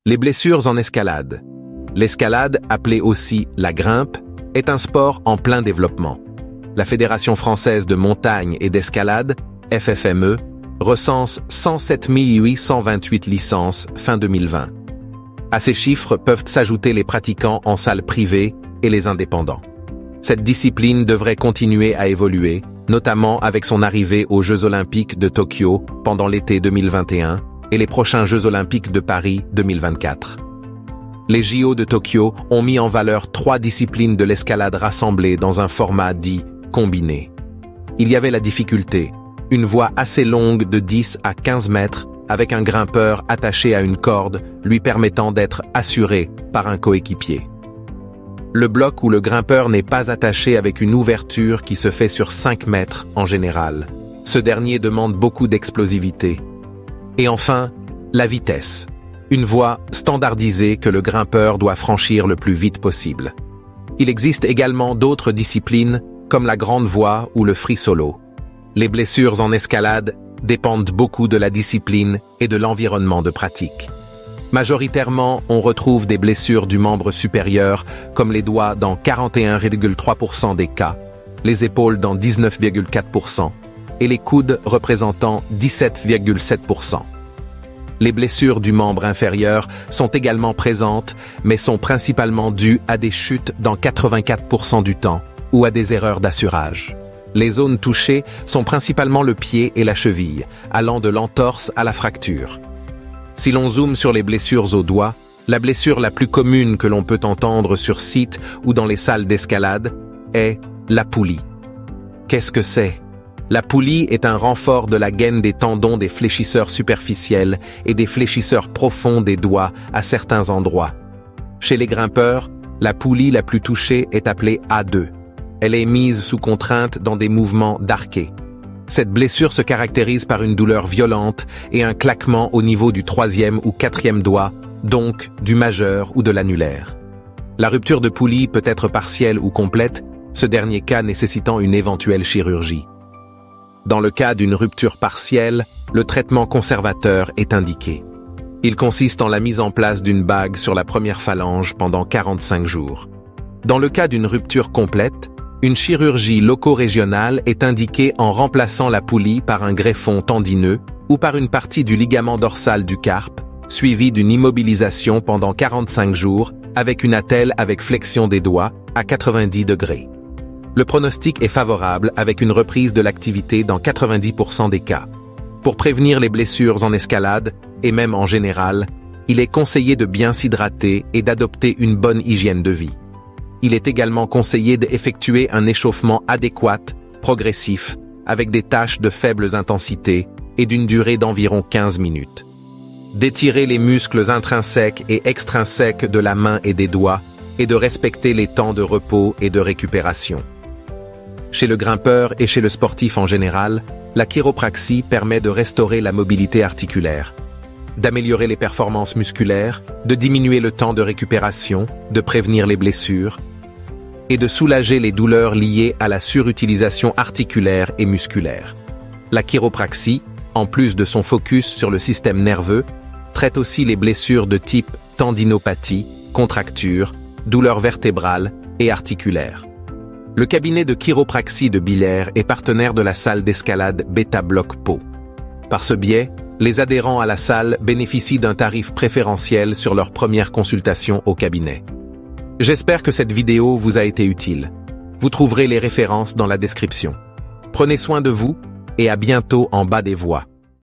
Les blessures en escalade. L'escalade, appelée aussi la grimpe, est un sport en plein développement. La Fédération française de montagne et d'escalade, FFME, recense 107 828 licences fin 2020. À ces chiffres peuvent s'ajouter les pratiquants en salle privée et les indépendants. Cette discipline devrait continuer à évoluer, notamment avec son arrivée aux Jeux Olympiques de Tokyo pendant l'été 2021 et les prochains Jeux Olympiques de Paris 2024. Les JO de Tokyo ont mis en valeur 3 disciplines de l'escalade rassemblées dans un format dit combiné. Il y avait la difficulté, une voie assez longue de 10 à 15 mètres avec un grimpeur attaché à une corde lui permettant d'être assuré par un coéquipier. Le bloc où le grimpeur n'est pas attaché avec une ouverture qui se fait sur 5 mètres en général. Ce dernier demande beaucoup d'explosivité. Et enfin, la vitesse. Une voie standardisée que le grimpeur doit franchir le plus vite possible. Il existe également d'autres disciplines comme la grande voie ou le free solo. Les blessures en escalade dépendent beaucoup de la discipline et de l'environnement de pratique. Majoritairement, on retrouve des blessures du membre supérieur, comme les doigts dans 41,3% des cas, les épaules dans 19,4% et les coudes représentant 17,7%. Les blessures du membre inférieur sont également présentes, mais sont principalement dues à des chutes dans 84% du temps ou à des erreurs d'assurage. Les zones touchées sont principalement le pied et la cheville, allant de l'entorse à la fracture. Si l'on zoome sur les blessures aux doigts, la blessure la plus commune que l'on peut entendre sur site ou dans les salles d'escalade est la poulie. Qu'est-ce que c'est? La poulie est un renfort de la gaine des tendons des fléchisseurs superficiels et des fléchisseurs profonds des doigts à certains endroits. Chez les grimpeurs, la poulie la plus touchée est appelée A2. Elle est mise sous contrainte dans des mouvements d'arqué. Cette blessure se caractérise par une douleur violente et un claquement au niveau du 3e ou 4e doigt, donc du majeur ou de l'annulaire. La rupture de poulie peut être partielle ou complète, ce dernier cas nécessitant une éventuelle chirurgie. Dans le cas d'une rupture partielle, le traitement conservateur est indiqué. Il consiste en la mise en place d'une bague sur la première phalange pendant 45 jours. Dans le cas d'une rupture complète, une chirurgie loco-régionale est indiquée en remplaçant la poulie par un greffon tendineux ou par une partie du ligament dorsal du carpe, suivie d'une immobilisation pendant 45 jours avec une attelle avec flexion des doigts à 90 degrés. Le pronostic est favorable avec une reprise de l'activité dans 90% des cas. Pour prévenir les blessures en escalade, et même en général, il est conseillé de bien s'hydrater et d'adopter une bonne hygiène de vie. Il est également conseillé d'effectuer un échauffement adéquat, progressif, avec des tâches de faibles intensités et d'une durée d'environ 15 minutes. D'étirer les muscles intrinsèques et extrinsèques de la main et des doigts et de respecter les temps de repos et de récupération. Chez le grimpeur et chez le sportif en général, la chiropraxie permet de restaurer la mobilité articulaire, d'améliorer les performances musculaires, de diminuer le temps de récupération, de prévenir les blessures et de soulager les douleurs liées à la surutilisation articulaire et musculaire. La chiropraxie, en plus de son focus sur le système nerveux, traite aussi les blessures de type tendinopathie, contractures, douleurs vertébrales et articulaires. Le cabinet de chiropraxie de Billère est partenaire de la salle d'escalade Beta Bloc Pau. Par ce biais, les adhérents à la salle bénéficient d'un tarif préférentiel sur leur première consultation au cabinet. J'espère que cette vidéo vous a été utile. Vous trouverez les références dans la description. Prenez soin de vous et à bientôt en bas des voies.